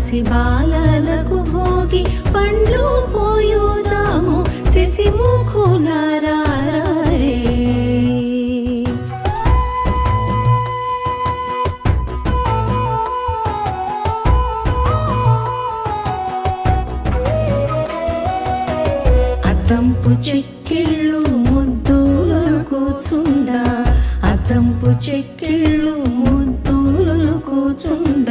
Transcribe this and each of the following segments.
పసి బాలలకు భోగి పండ్లు పోయుదాము శశిముఖులారా రే. అద్దంపు చెక్కిళ్ళు ముద్దులు కూచుండ, అద్దంపు చెక్కిళ్ళు ముద్దులు కూచుండ,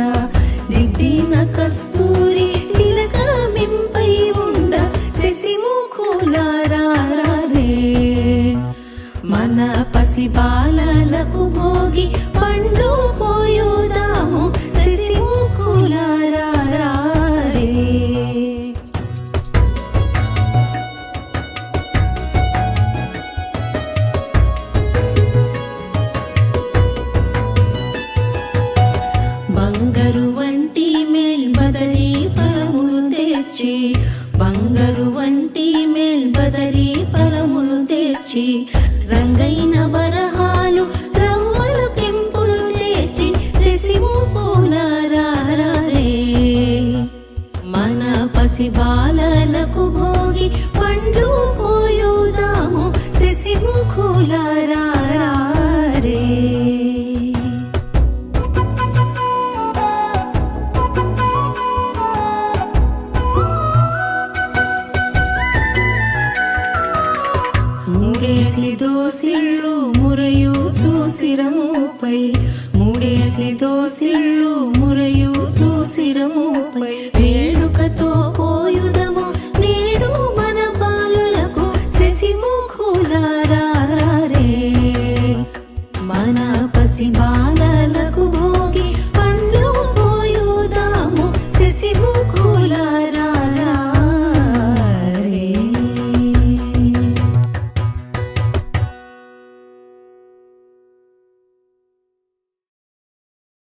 దిద్దిన కస్తూరి తిలకమింపై ఉండ శశిముఖులారా రే. మన పసి బాలలకు భోగి పండ్లు పోయుదాము శశిముఖులారా రే. బంగారు వంటి మేల్బదరి ఫలములు తెచ్చి, బంగారు వంటి మేల్బదరి ఫలములు తెచ్చి, రంగైన వరహాలు రవ్వలు కెంపులు చేర్చి శశిముఖులారా రే. మన పసి బాలలకు భోగి పండ్లు పోయుదాము శశిముఖులారా రే. మూడేసి దోసిళ్ళు మురయు చూసిరముపై, మూడేసి దోసిళ్ళు మురయు చూసిరముపై,